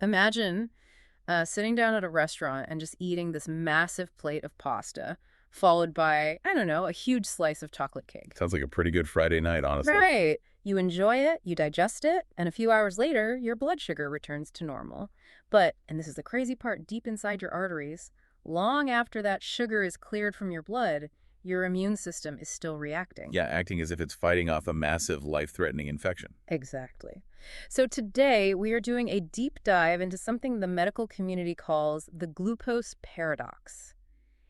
Imagine sitting down at a restaurant and just eating this massive plate of pasta, followed by, I don't know, a huge slice of chocolate cake. Sounds like a pretty good Friday night, honestly. Right. You enjoy it, you digest it, and a few hours later, your blood sugar returns to normal. But, and this is the crazy part, deep inside your arteries, long after that sugar is cleared from your blood, your immune system is still reacting. Yeah, acting as if it's fighting off a massive life-threatening infection. Exactly. So today we are doing a deep dive into something the medical community calls the glucose paradox.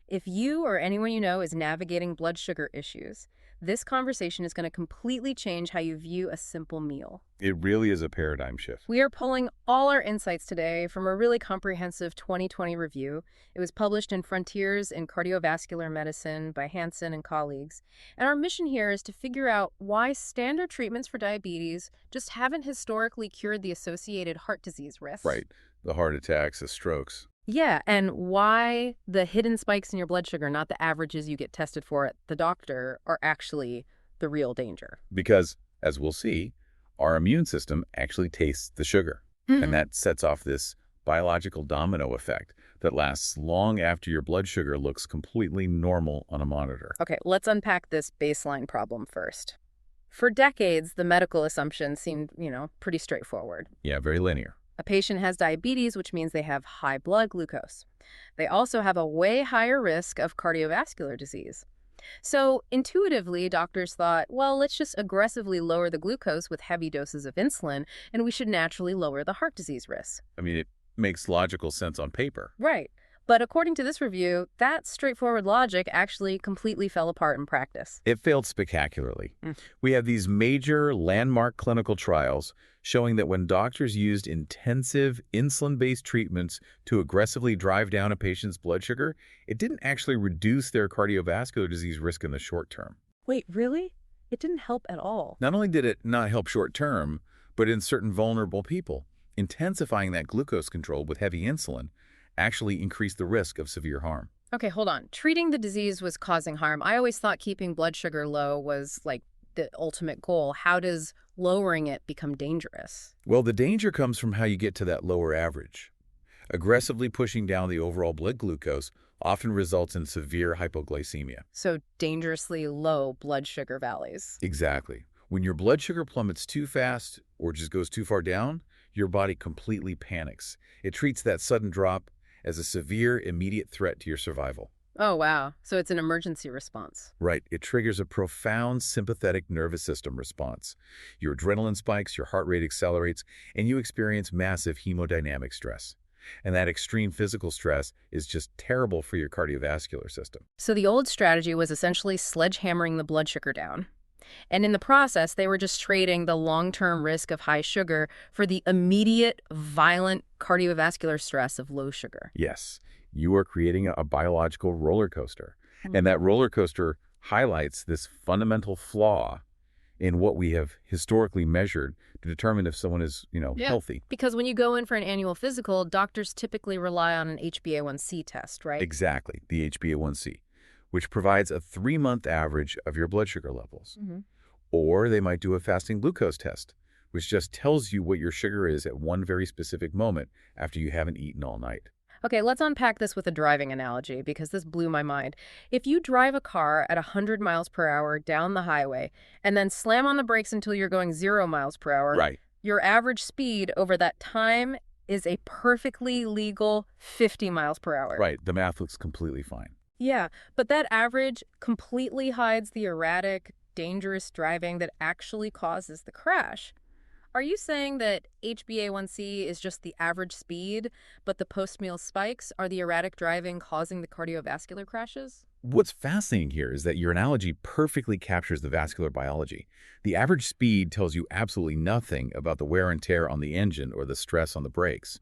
If you or anyone you know is navigating blood sugar issues, this conversation is going to completely change how you view a simple meal. It really is a paradigm shift. We are pulling all our insights today from a really comprehensive 2020 review. It was published in Frontiers in Cardiovascular Medicine by Hansen and colleagues. And our mission here is to figure out why standard treatments for diabetes just haven't historically cured the associated heart disease risk. Right. The heart attacks, the strokes. Yeah, and why the hidden spikes in your blood sugar, not the averages you get tested for at the doctor, are actually the real danger. Because, as we'll see, our immune system actually tastes the sugar. And that sets off this biological domino effect that lasts long after your blood sugar looks completely normal on a monitor. Okay, let's unpack this baseline problem first. For decades, the medical assumption seemed, pretty straightforward. Yeah, very linear. A patient has diabetes, which means they have high blood glucose. They also have a way higher risk of cardiovascular disease. So intuitively, doctors thought, well, let's just aggressively lower the glucose with heavy doses of insulin, and we should naturally lower the heart disease risk. I mean, it makes logical sense on paper. Right. But according to this review, that straightforward logic actually completely fell apart in practice. It failed spectacularly. We have these major landmark clinical trials showing that when doctors used intensive insulin-based treatments to aggressively drive down a patient's blood sugar, it didn't actually reduce their cardiovascular disease risk in the short term. Wait, really? It didn't help at all. Not only did it not help short term, but in certain vulnerable people, intensifying that glucose control with heavy insulin actually increased the risk of severe harm. Okay, hold on. Treating the disease was causing harm. I always thought keeping blood sugar low was like the ultimate goal. How does lowering it become dangerous? Well, the danger comes from how you get to that lower average. Aggressively pushing down the overall blood glucose often results in severe hypoglycemia. So dangerously low blood sugar valleys. Exactly. When your blood sugar plummets too fast or just goes too far down, your body completely panics. It treats that sudden drop as a severe, immediate threat to your survival. Oh, wow. So it's an emergency response. Right. It triggers a profound sympathetic nervous system response. Your adrenaline spikes, your heart rate accelerates, and you experience massive hemodynamic stress. And that extreme physical stress is just terrible for your cardiovascular system. So the old strategy was essentially sledgehammering the blood sugar down. And in the process, they were just trading the long-term risk of high sugar for the immediate, violent cardiovascular stress of low sugar. Yes, you are creating a biological roller coaster. And that roller coaster highlights this fundamental flaw in what we have historically measured to determine if someone is, healthy. Because when you go in for an annual physical, doctors typically rely on an HbA1c test, right? Exactly, the HbA1c, which provides a 3-month average of your blood sugar levels. Or they might do a fasting glucose test, which just tells you what your sugar is at one very specific moment after you haven't eaten all night. Okay, let's unpack this with a driving analogy because this blew my mind. If you drive a car at 100 miles per hour down the highway and then slam on the brakes until you're going 0 miles per hour, Right. Your average speed over that time is a perfectly legal 50 miles per hour. Right, the math looks completely fine. Yeah, but that average completely hides the erratic, dangerous driving that actually causes the crash. Are you saying that HbA1c is just the average speed, but the post-meal spikes are the erratic driving causing the cardiovascular crashes? What's fascinating here is that your analogy perfectly captures the vascular biology. The average speed tells you absolutely nothing about the wear and tear on the engine or the stress on the brakes.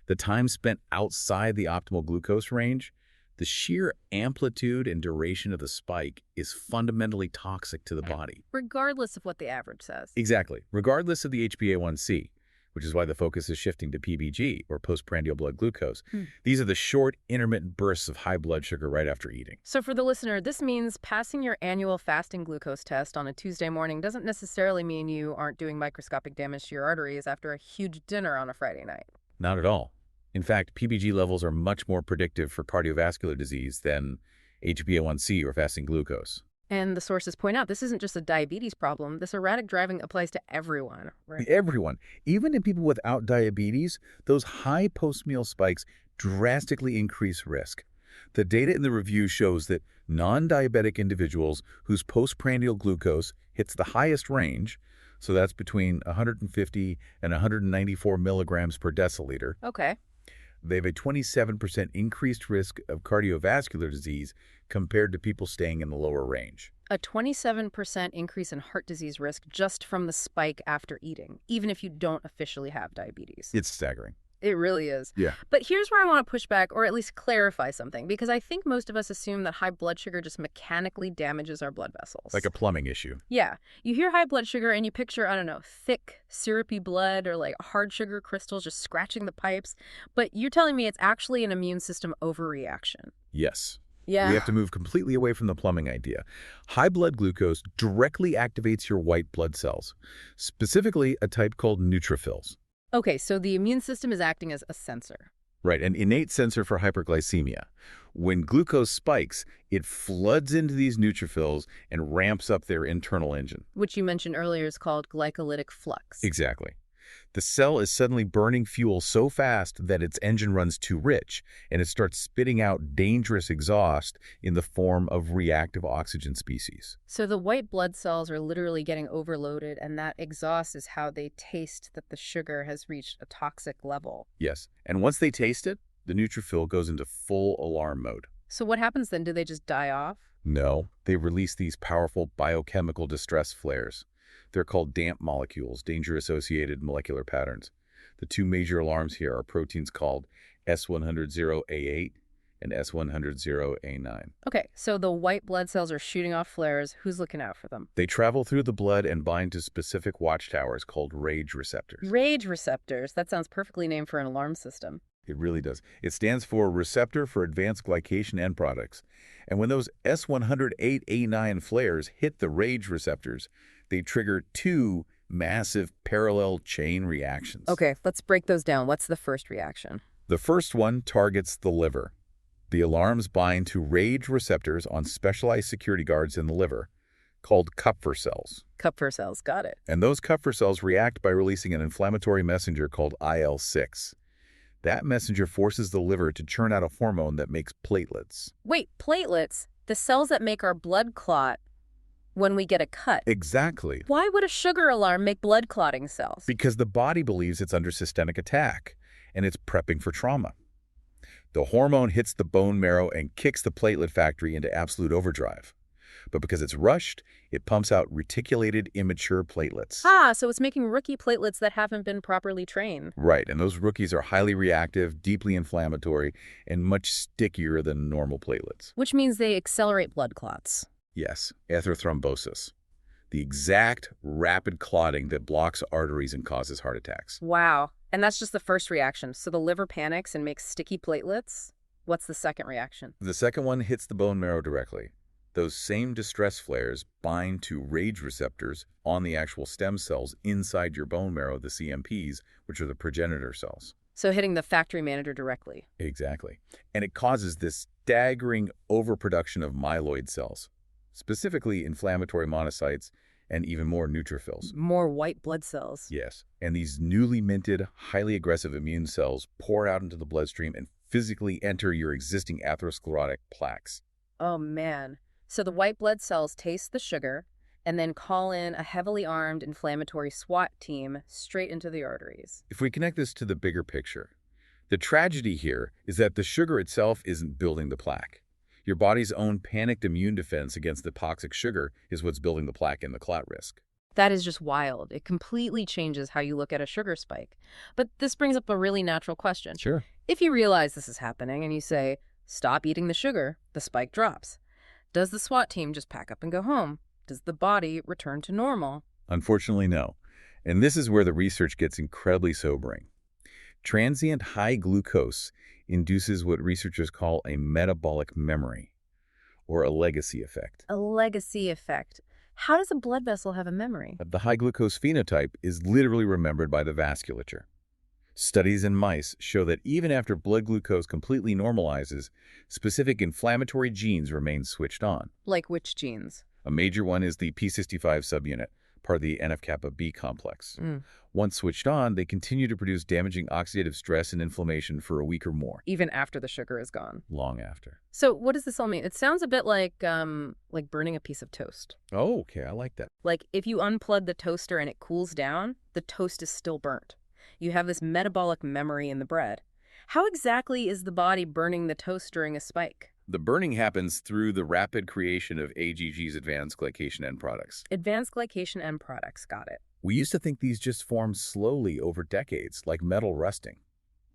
The time spent outside the optimal glucose range, the sheer amplitude and duration of the spike is fundamentally toxic to the body. Regardless of what the average says. Exactly. Regardless of the HbA1c, which is why the focus is shifting to PBG, or postprandial blood glucose. These are the short, intermittent bursts of high blood sugar right after eating. So for the listener, this means passing your annual fasting glucose test on a Tuesday morning doesn't necessarily mean you aren't doing microscopic damage to your arteries after a huge dinner on a Friday night. Not at all. In fact, PBG levels are much more predictive for cardiovascular disease than HbA1c or fasting glucose. And the sources point out this isn't just a diabetes problem. This erratic driving applies to everyone, right? Everyone, even in people without diabetes, those high post-meal spikes drastically increase risk. The data in the review shows that non-diabetic individuals whose postprandial glucose hits the highest range, so that's between 150 and 194 milligrams per deciliter, Okay. they have a 27% increased risk of cardiovascular disease compared to people staying in the lower range. A 27% increase in heart disease risk just from the spike after eating, even if you don't officially have diabetes. It's staggering. It really is. Yeah. But here's where I want to push back, or at least clarify something, because I think most of us assume that high blood sugar just mechanically damages our blood vessels. Like a plumbing issue. Yeah. You hear high blood sugar and you picture, I don't know, thick, syrupy blood or like hard sugar crystals just scratching the pipes. But you're telling me it's actually an immune system overreaction. Yes. Yeah. We have to move completely away from the plumbing idea. High blood glucose directly activates your white blood cells, specifically a type called neutrophils. Okay, so the immune system is acting as a sensor. Right, an innate sensor for hyperglycemia. When glucose spikes, it floods into these neutrophils and ramps up their internal engine. Which you mentioned earlier is called glycolytic flux. Exactly. The cell is suddenly burning fuel so fast that its engine runs too rich, and it starts spitting out dangerous exhaust in the form of reactive oxygen species. So the white blood cells are literally getting overloaded, and that exhaust is how they taste that the sugar has reached a toxic level. Yes, and once they taste it, the neutrophil goes into full alarm mode. So what happens then? Do they just die off? No, they release these powerful biochemical distress flares. They're called DAMP molecules, danger-associated molecular patterns. The two major alarms here are proteins called S100A8 and S100A9. Okay, so the white blood cells are shooting off flares. Who's looking out for them? They travel through the blood and bind to specific watchtowers called RAGE receptors. RAGE receptors. That sounds perfectly named for an alarm system. It really does. It stands for Receptor for Advanced Glycation End Products. And when those S100A9 flares hit the RAGE receptors, they trigger two massive parallel chain reactions. Okay, let's break those down. What's the first reaction? The first one targets the liver. The alarms bind to RAGE receptors on specialized security guards in the liver, called Kupffer cells. Kupffer cells, got it. And those Kupffer cells react by releasing an inflammatory messenger called IL-6. That messenger forces the liver to churn out a hormone that makes platelets. Wait, platelets? The cells that make our blood clot when we get a cut. Exactly. Why would a sugar alarm make blood clotting cells? Because the body believes it's under systemic attack, and it's prepping for trauma. The hormone hits the bone marrow and kicks the platelet factory into absolute overdrive. But because it's rushed, it pumps out reticulated immature platelets. Ah, so it's making rookie platelets that haven't been properly trained. Right, and those rookies are highly reactive, deeply inflammatory, and much stickier than normal platelets. Which means they accelerate blood clots. Yes, atherothrombosis. The exact rapid clotting that blocks arteries and causes heart attacks. Wow. And that's just the first reaction. So the liver panics and makes sticky platelets? What's the second reaction? The second one hits the bone marrow directly. Those same distress flares bind to RAGE receptors on the actual stem cells inside your bone marrow, the CMPs, which are the progenitor cells. So hitting the factory manager directly. Exactly. And it causes this staggering overproduction of myeloid cells, specifically inflammatory monocytes and even more neutrophils. More white blood cells. Yes. And these newly minted, highly aggressive immune cells pour out into the bloodstream and physically enter your existing atherosclerotic plaques. Oh, man. So the white blood cells taste the sugar and then call in a heavily armed inflammatory SWAT team straight into the arteries. If we connect this to the bigger picture, the tragedy here is that the sugar itself isn't building the plaque. Your body's own panicked immune defense against the toxic sugar is what's building the plaque and the clot risk. That is just wild. It completely changes how you look at a sugar spike. But this brings up a really natural question. Sure. If you realize this is happening and you say, stop eating the sugar, the spike drops. Does the SWAT team just pack up and go home? Does the body return to normal? Unfortunately, no. And this is where the research gets incredibly sobering. Transient high glucose induces what researchers call a metabolic memory, or a legacy effect. A legacy effect. How does a blood vessel have a memory? The high glucose phenotype is literally remembered by the vasculature. Studies in mice show that even after blood glucose completely normalizes, specific inflammatory genes remain switched on. Like which genes? A major one is the P65 subunit, part of the NF-kappa B complex. Mm. Once switched on, they continue to produce damaging oxidative stress and inflammation for a week or more. Even after the sugar is gone. Long after. So what does this all mean? It sounds a bit like burning a piece of toast. Oh, okay, I like that. Like if you unplug the toaster and it cools down, the toast is still burnt. You have this metabolic memory in the bread. How exactly is the body burning the toast during a spike? The burning happens through the rapid creation of AGG's advanced glycation end products. Advanced glycation end products, got it. We used to think these just formed slowly over decades, like metal rusting.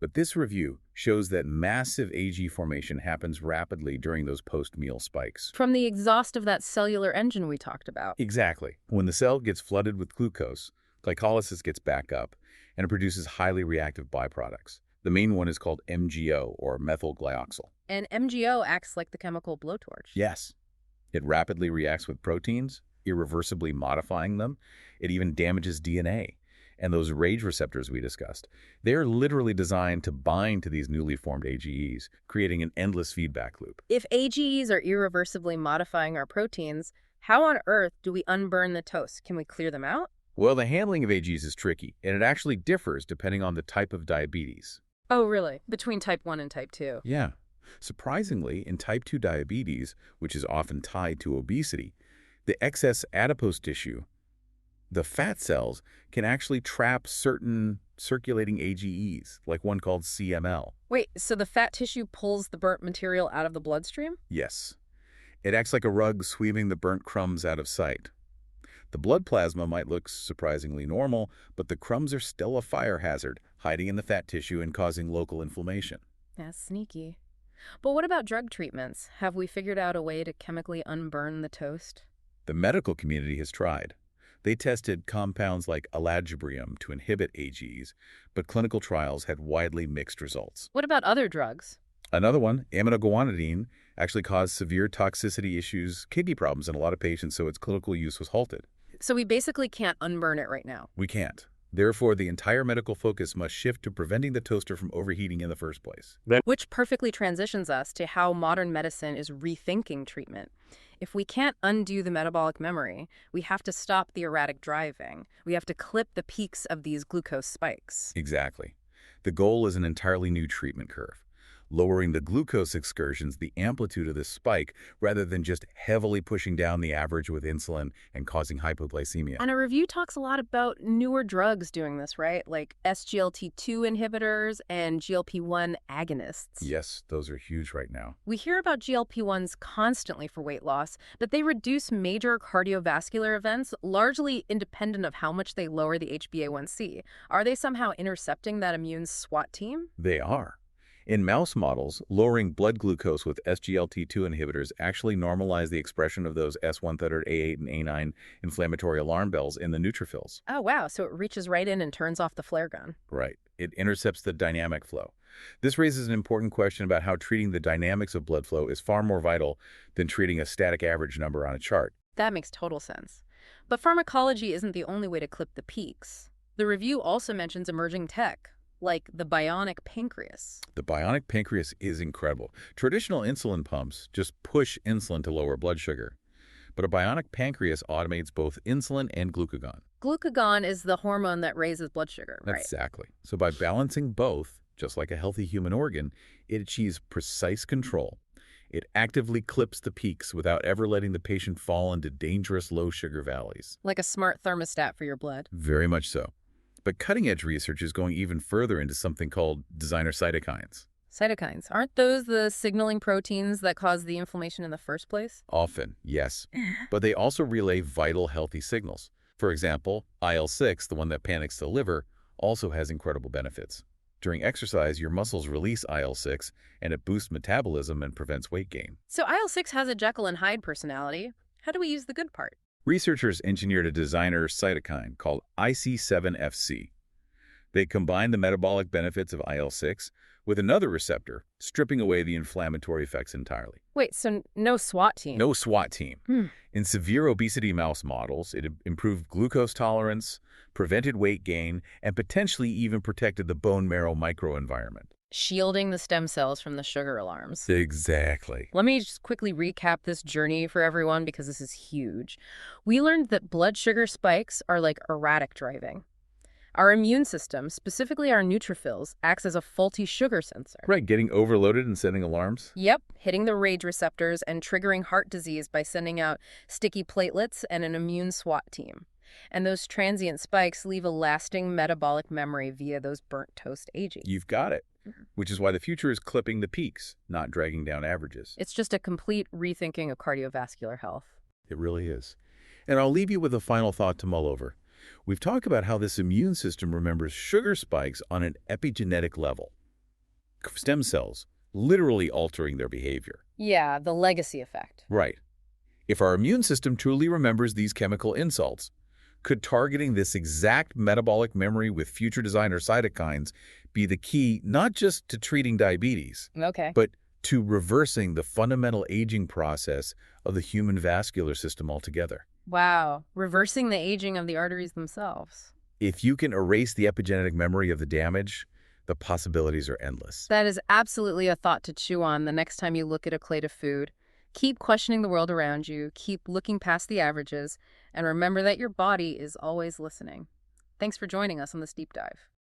But this review shows that massive AG formation happens rapidly during those post-meal spikes. From the exhaust of that cellular engine we talked about. Exactly. When the cell gets flooded with glucose, glycolysis gets back up, and it produces highly reactive byproducts. The main one is called MGO, or methylglyoxal. And MGO acts like the chemical blowtorch. Yes. It rapidly reacts with proteins, irreversibly modifying them. It even damages DNA. And those RAGE receptors we discussed, they're literally designed to bind to these newly formed AGEs, creating an endless feedback loop. If AGEs are irreversibly modifying our proteins, how on earth do we unburn the toast? Can we clear them out? Well, the handling of AGEs is tricky, and it actually differs depending on the type of diabetes. Oh, really? Between type 1 and type 2? Yeah. Surprisingly, in type 2 diabetes, which is often tied to obesity, the excess adipose tissue, the fat cells, can actually trap certain circulating AGEs, like one called CML. Wait, so the fat tissue pulls the burnt material out of the bloodstream? Yes. It acts like a rug sweeping the burnt crumbs out of sight. The blood plasma might look surprisingly normal, but the crumbs are still a fire hazard, hiding in the fat tissue and causing local inflammation. That's sneaky. But what about drug treatments? Have we figured out a way to chemically unburn the toast? The medical community has tried. They tested compounds like alagibrium to inhibit AGEs, but clinical trials had widely mixed results. What about other drugs? Another one, aminoguanidine, actually caused severe toxicity issues, kidney problems in a lot of patients, so its clinical use was halted. So we basically can't unburn it right now. We can't. Therefore, the entire medical focus must shift to preventing the toaster from overheating in the first place. Which perfectly transitions us to how modern medicine is rethinking treatment. If we can't undo the metabolic memory, we have to stop the erratic driving. We have to clip the peaks of these glucose spikes. Exactly. The goal is an entirely new treatment curve, lowering the glucose excursions, the amplitude of this spike, rather than just heavily pushing down the average with insulin and causing hypoglycemia. And a review talks a lot about newer drugs doing this, right? Like SGLT2 inhibitors and GLP-1 agonists. Yes, those are huge right now. We hear about GLP-1s constantly for weight loss, but they reduce major cardiovascular events, largely independent of how much they lower the HbA1c. Are they somehow intercepting that immune SWAT team? They are. In mouse models, lowering blood glucose with SGLT2 inhibitors actually normalize the expression of those S1-third, A8, and A9 inflammatory alarm bells in the neutrophils. Oh, wow. So it reaches right in and turns off the flare gun. Right. It intercepts the dynamic flow. This raises an important question about how treating the dynamics of blood flow is far more vital than treating a static average number on a chart. That makes total sense. But pharmacology isn't the only way to clip the peaks. The review also mentions emerging tech, like the bionic pancreas. The bionic pancreas is incredible. Traditional insulin pumps just push insulin to lower blood sugar. But a bionic pancreas automates both insulin and glucagon. Glucagon is the hormone that raises blood sugar, right? Exactly. So by balancing both, just like a healthy human organ, it achieves precise control. It actively clips the peaks without ever letting the patient fall into dangerous low sugar valleys. Like a smart thermostat for your blood. Very much so. But cutting-edge research is going even further into something called designer cytokines. Cytokines, aren't those the signaling proteins that cause the inflammation in the first place? Often, yes. But they also relay vital healthy signals. For example, IL-6, the one that panics the liver, also has incredible benefits. During exercise, your muscles release IL-6, and it boosts metabolism and prevents weight gain. So IL-6 has a Jekyll and Hyde personality. How do we use the good part? Researchers engineered a designer cytokine called IC7FC. They combine the metabolic benefits of IL-6 with another receptor, stripping away the inflammatory effects entirely. Wait, so no SWAT team? No SWAT team. In severe obesity mouse models, it improved glucose tolerance, prevented weight gain, and potentially even protected the bone marrow microenvironment. Shielding the stem cells from the sugar alarms. Exactly. Let me just quickly recap this journey for everyone because this is huge. We learned that blood sugar spikes are like erratic driving. Our immune system, specifically our neutrophils, acts as a faulty sugar sensor. Right, getting overloaded and sending alarms? Yep, hitting the rage receptors and triggering heart disease by sending out sticky platelets and an immune SWAT team. And those transient spikes leave a lasting metabolic memory via those burnt toast aging. You've got it. Which is why the future is clipping the peaks, not dragging down averages. It's just a complete rethinking of cardiovascular health. It really is. And I'll leave you with a final thought to mull over. We've talked about how this immune system remembers sugar spikes on an epigenetic level. Stem cells literally altering their behavior. Yeah, the legacy effect. Right. If our immune system truly remembers these chemical insults, could targeting this exact metabolic memory with future designer cytokines be the key not just to treating diabetes, but to reversing the fundamental aging process of the human vascular system altogether? Wow, reversing the aging of the arteries themselves. If you can erase the epigenetic memory of the damage, the possibilities are endless. That is absolutely a thought to chew on the next time you look at a plate of food. Keep questioning the world around you, keep looking past the averages, and remember that your body is always listening. Thanks for joining us on this deep dive.